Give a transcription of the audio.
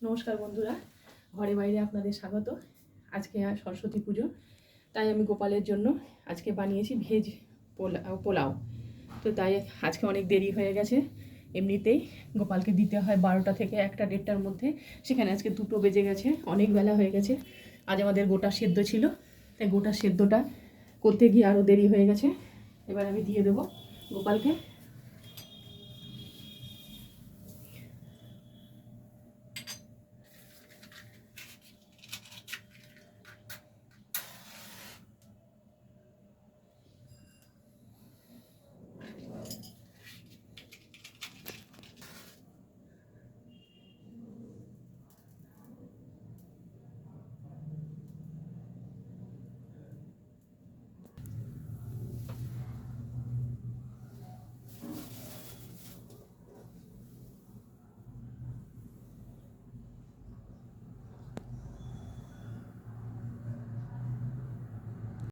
নমস্কার বন্ধুরা, ঘরে বাইরে আপনাদের স্বাগত। আজকে সরস্বতী পুজো, তাই আমি গোপালের জন্য আজকে বানিয়েছি ভেজ পোলাও। তো তাই আজকে অনেক দেরি হয়ে গেছে। এমনিতেই গোপালকে দিতে হয় 12টা থেকে 1টা 1:30টার মধ্যে, সেখানে আজকে 2টো বেজে গেছে, অনেক বেলা হয়ে গেছে। আজ আমাদের গোটা সেদ্ধ ছিল, তাই গোটা সেদ্ধটা করতে গিয়ে আরও দেরি হয়ে গেছে। এবার আমি দিয়ে দেবো গোপালকে।